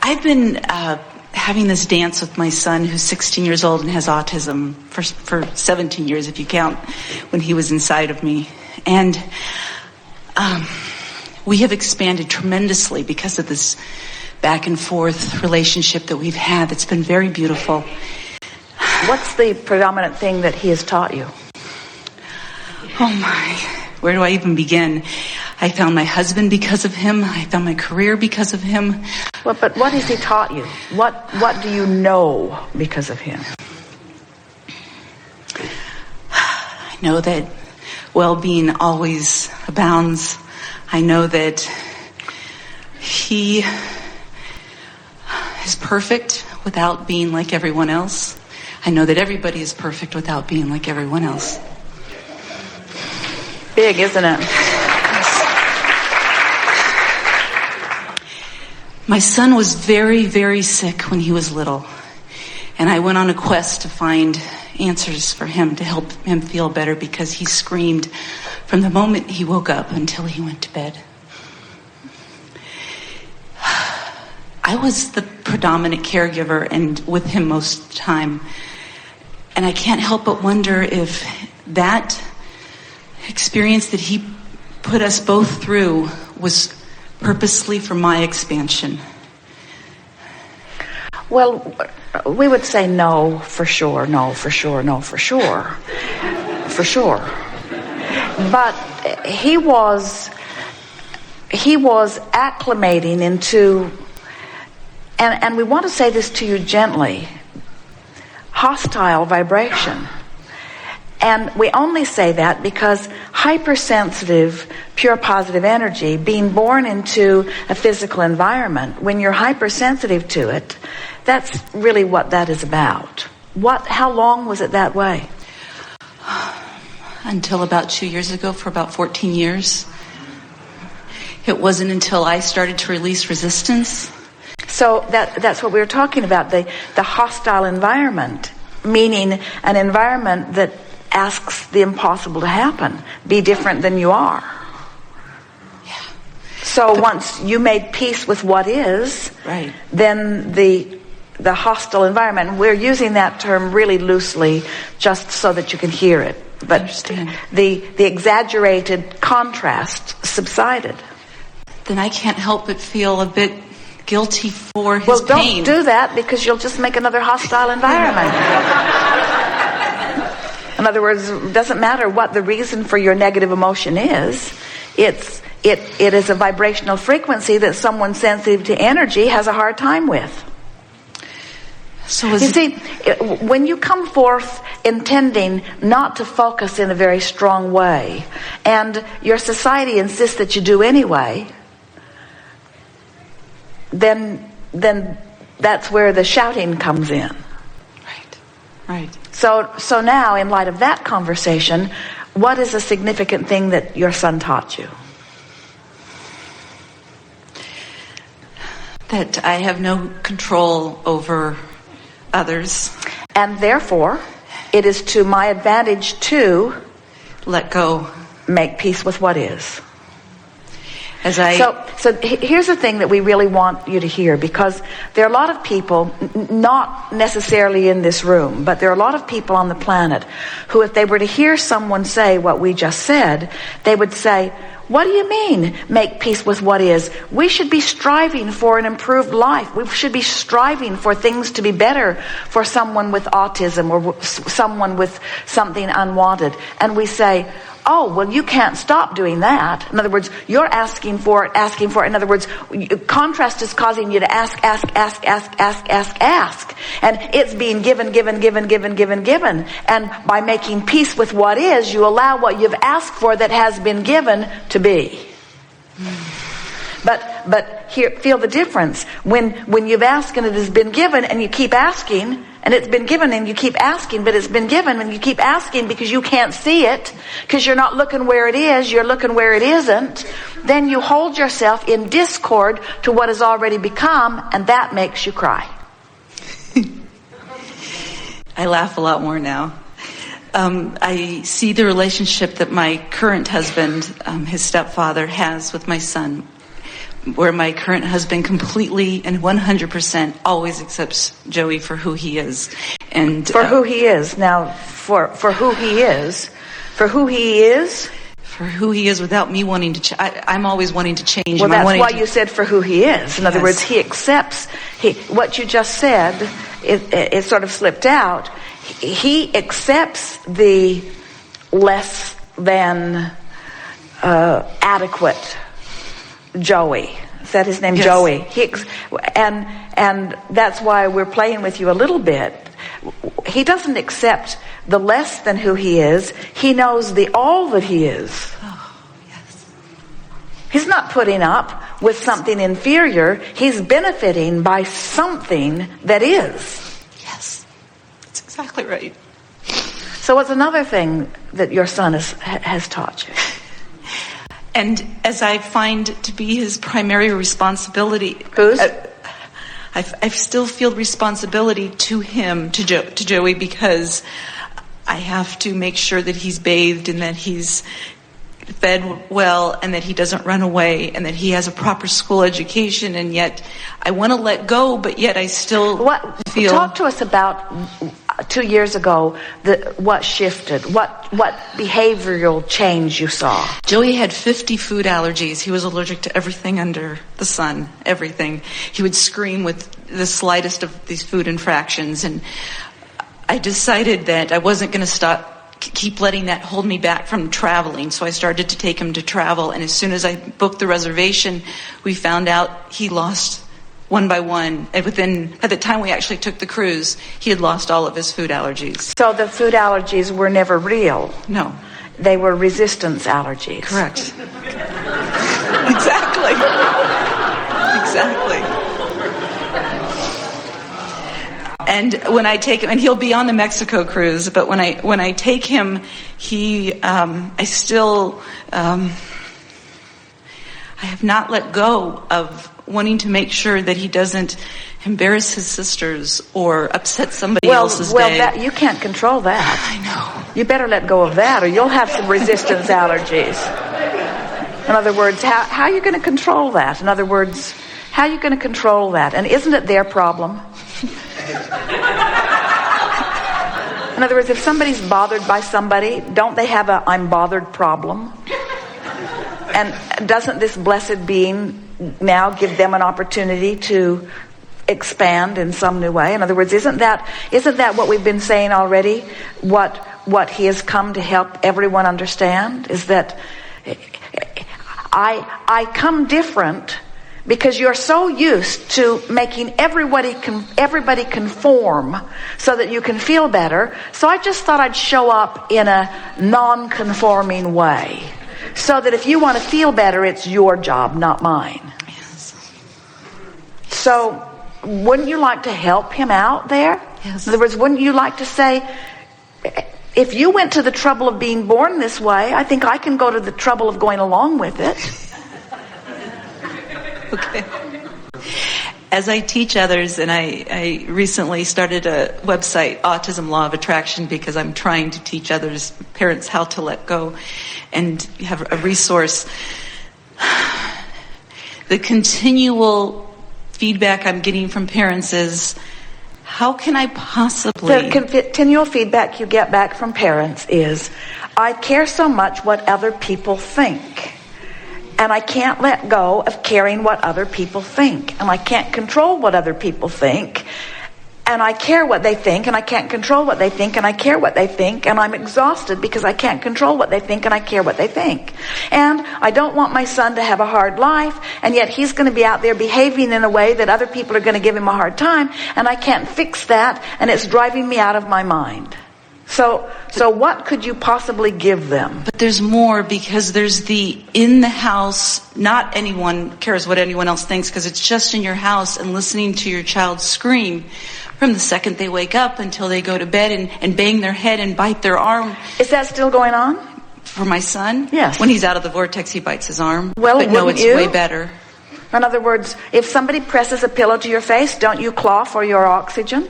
I've been having this dance with my son, who's 16 years old and has autism, for 17 years, if you count when he was inside of me. And we have expanded tremendously because of this back and forth relationship that we've had. It's been very beautiful. What's the predominant thing that he has taught you? Oh my, where do I even begin? I found my husband because of him. I found my career because of him. Well, but what has he taught you? What do you know because of him? I know that well-being always abounds. I know that he is perfect without being like everyone else. I know that everybody is perfect without being like everyone else. Big, isn't it? My son was very, very sick when he was little, and I went on a quest to find answers for him to help him feel better, because he screamed from the moment he woke up until he went to bed. I was the predominant caregiver and with him most of the time, and I can't help but wonder if that experience that he put us both through was purposely for my expansion. Well, we would say no, for sure, no, for sure, no, for sure. For sure. But he was acclimating into, and we want to say this to you gently, hostile vibration. And we only say that because hypersensitive, pure positive energy, being born into a physical environment, when you're hypersensitive to it, that's really what that is about. How long was it that way? Until about 2 years ago, for about 14 years. It wasn't until I started to release resistance. So that's what we were talking about, the hostile environment, meaning an environment that asks the impossible to happen. Be different than you are. Yeah. So once you made peace with what is, right, then the hostile environment, and we're using that term really loosely just so that you can hear it. But the exaggerated contrast subsided. Then I can't help but feel a bit guilty for his pain. Well, don't do that, because you'll just make another hostile environment. In other words, it doesn't matter what the reason for your negative emotion is. It is a vibrational frequency that someone sensitive to energy has a hard time with. So you see, when you come forth intending not to focus in a very strong way, and your society insists that you do anyway, then that's where the shouting comes in. Right. So now, in light of that conversation, what is a significant thing that your son taught you? That I have no control over others. And therefore, it is to my advantage to let go, make peace with what is. So here's the thing that we really want you to hear, because there are a lot of people, not necessarily in this room, but there are a lot of people on the planet who, if they were to hear someone say what we just said, they would say, what do you mean, make peace with what is? We should be striving for an improved life. We should be striving for things to be better for someone with autism or someone with something unwanted. And we say, oh, well, you can't stop doing that. In other words, you're asking for it. In other words, contrast is causing you to ask. And it's being given. And by making peace with what is, you allow what you've asked for that has been given to be. But here, feel the difference. When you've asked and it has been given, and you keep asking, and it's been given, and you keep asking, but it's been given, and you keep asking because you can't see it, because you're not looking where it is, you're looking where it isn't, then you hold yourself in discord to what has already become, and that makes you cry. I laugh a lot more now. I see the relationship that my current husband, his stepfather, has with my son. where my current husband completely and 100% always accepts Joey for who he is. And for who he is. Now, for who he is, for who he is. For who he is without me wanting to I'm always wanting to change him. Well, that's why you said for who he is. In other words, he accepts, what you just said, it sort of slipped out. He accepts the less than adequate Joey. Is that his name? Yes. Joey. And that's why we're playing with you a little bit. He doesn't accept the less than who he is. He knows the all that he is. Oh, yes. He's not putting up with something inferior. He's benefiting by something that is. Yes. That's exactly right. So what's another thing that your son has taught you? And as I find to be his primary responsibility... Whose? I still feel responsibility to him, to Joey, because I have to make sure that he's bathed and that he's fed well and that he doesn't run away and that he has a proper school education. And yet I want to let go, but yet I still feel... Talk to us about 2 years ago, what shifted, what behavioral change you saw. Joey had 50 food allergies. He was allergic to everything under the sun, everything. He would scream with the slightest of these food infractions. And I decided that I wasn't going to keep letting that hold me back from traveling. So I started to take him to travel. And as soon as I booked the reservation, we found out he lost one by one. And by the time we actually took the cruise, he had lost all of his food allergies. So the food allergies were never real? No. They were resistance allergies? Correct. Exactly. And when I take him, and he'll be on the Mexico cruise, but when I take him, I have not let go of wanting to make sure that he doesn't embarrass his sisters or upset somebody else's day. Well, you can't control that. I know. You better let go of that, or you'll have some resistance allergies. In other words, how are you going to control that? In other words, how are you going to control that? And isn't it their problem? In other words, if somebody's bothered by somebody, don't they have a I'm bothered problem? And doesn't this blessed being now give them an opportunity to expand in some new way? In other words, isn't that what we've been saying already? What he has come to help everyone understand is that I come different because you're so used to making everybody conform so that you can feel better. So I just thought I'd show up in a non-conforming way, so that if you want to feel better, it's your job, not mine. Yes. So wouldn't you like to help him out there? Yes. In other words, wouldn't you like to say, if you went to the trouble of being born this way, I think I can go to the trouble of going along with it. Okay. As I teach others, and I recently started a website, Autism Law of Attraction, because I'm trying to teach others, parents, how to let go and have a resource. The continual feedback I'm getting from parents is, how can I possibly... The continual feedback you get back from parents is, I care so much what other people think. And I can't let go of caring what other people think. And I can't control what other people think. And I care what they think, and I can't control what they think, and I care what they think, and I'm exhausted because I can't control what they think, and I care what they think. And I don't want my son to have a hard life, and yet he's going to be out there behaving in a way that other people are going to give him a hard time, and I can't fix that, and it's driving me out of my mind. So what could you possibly give them? But there's more, because there's the in the house, not anyone cares what anyone else thinks, because it's just in your house, and listening to your child scream from the second they wake up until they go to bed and bang their head and bite their arm. Is that still going on? For my son? Yes. When he's out of the vortex, he bites his arm. Well, but no, it's way better. In other words, if somebody presses a pillow to your face, don't you claw for your oxygen?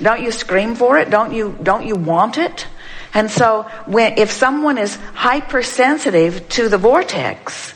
Don't you scream for it? Don't you want it? And so if someone is hypersensitive to the vortex,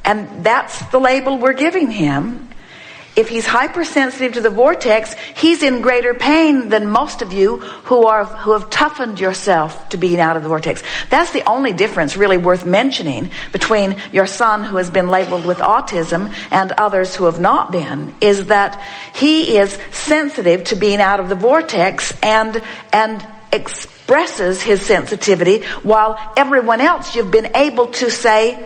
And that's the label we're giving him. If he's hypersensitive to the vortex, he's in greater pain than most of you who have toughened yourself to being out of the vortex. That's the only difference really worth mentioning between your son who has been labeled with autism and others who have not been, is that he is sensitive to being out of the vortex and expresses his sensitivity, while everyone else you've been able to say,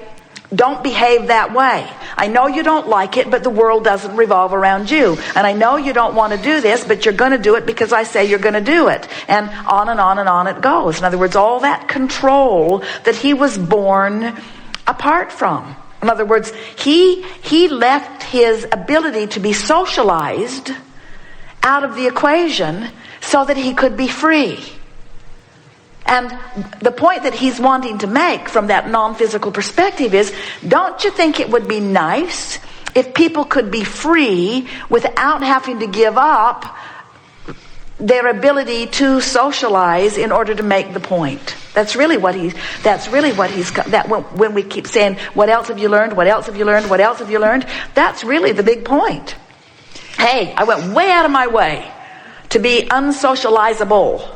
don't behave that way. I know you don't like it, but the world doesn't revolve around you. And I know you don't want to do this, but you're going to do it because I say you're going to do it. And on and on and on it goes. In other words, all that control that he was born apart from. In other words, he left his ability to be socialized out of the equation so that he could be free. And the point that he's wanting to make from that non-physical perspective is, don't you think it would be nice if people could be free without having to give up their ability to socialize in order to make the point? That's really what he's when we keep saying, what else have you learned? What else have you learned? What else have you learned? That's really the big point. Hey, I went way out of my way to be unsocializable,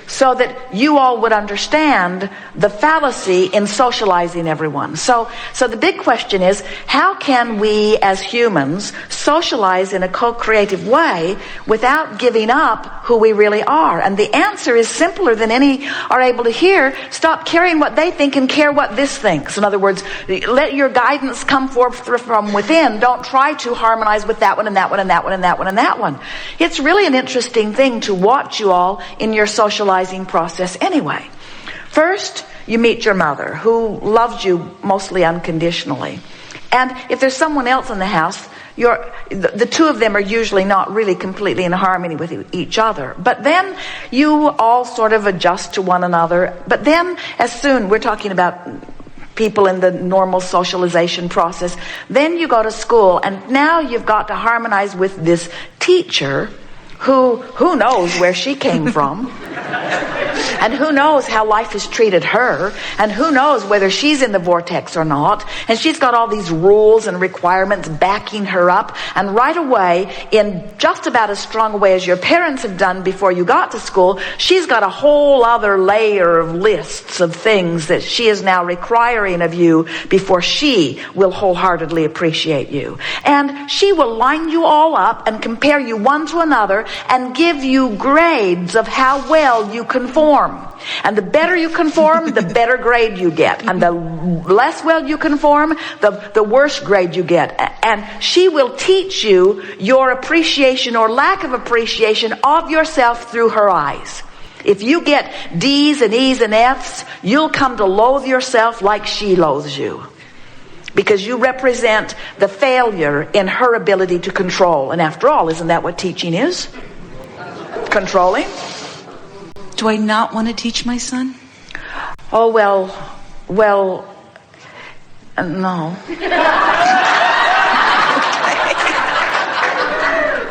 so that you all would understand the fallacy in socializing everyone. So the big question is, how can we as humans socialize in a co-creative way without giving up who we really are? And the answer is simpler than any are able to hear. Stop caring what they think and care what this thinks. In other words, let your guidance come forth from within. Don't try to harmonize with that one and that one and that one and that one and that one. It's really an interesting thing to watch you all in your socializing process anyway. First, you meet your mother, who loves you mostly unconditionally. And if there's someone else in the house, the two of them are usually not really completely in harmony with each other. But then you all sort of adjust to one another. But then as soon, we're talking about people in the normal socialization process, then you go to school, and now you've got to harmonize with this teacher who knows where she came from, and who knows how life has treated her, and who knows whether she's in the vortex or not, and she's got all these rules and requirements backing her up, and right away, in just about as strong a way as your parents have done before you got to school, she's got a whole other layer of lists of things that she is now requiring of you before she will wholeheartedly appreciate you. And she will line you all up and compare you one to another and give you grades of how well you conform. And the better you conform, the better grade you get. And the less well you conform, the worse grade you get. And she will teach you your appreciation or lack of appreciation of yourself through her eyes. If you get D's and E's and F's, you'll come to loathe yourself like she loathes you. Because you represent the failure in her ability to control. And after all, isn't that what teaching is? Controlling? Do I not want to teach my son? Oh, well, no.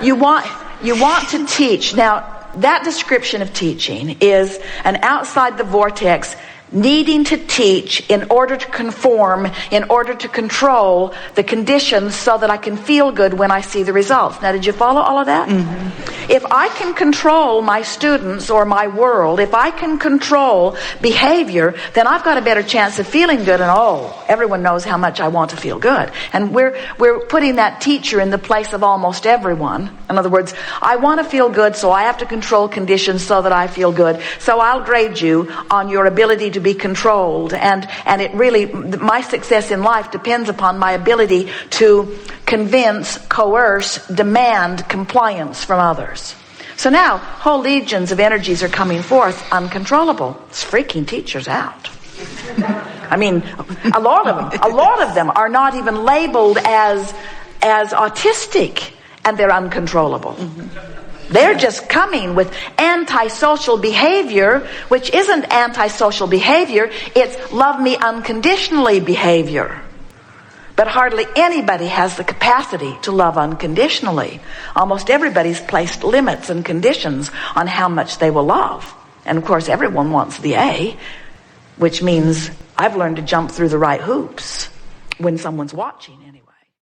You want to teach. Now, that description of teaching is an outside the vortex, needing to teach in order to conform, in order to control the conditions so that I can feel good when I see the results. Now, did you follow all of that? Mm-hmm. If I can control my students or my world, if I can control behavior, then I've got a better chance of feeling good. And everyone knows how much I want to feel good. And we're putting that teacher in the place of almost everyone. In other words, I want to feel good, so I have to control conditions so that I feel good. So I'll grade you on your ability to be controlled, and it really, my success in life depends upon my ability to convince, coerce, demand compliance from others. So now whole legions of energies are coming forth uncontrollable. It's freaking teachers out. I mean, a lot of them are not even labeled as autistic, and they're uncontrollable. Mm-hmm. They're just coming with antisocial behavior, which isn't antisocial behavior, it's love me unconditionally behavior. But hardly anybody has the capacity to love unconditionally. Almost everybody's placed limits and conditions on how much they will love. And of course, everyone wants the A, which means I've learned to jump through the right hoops. when someone's watching anyway.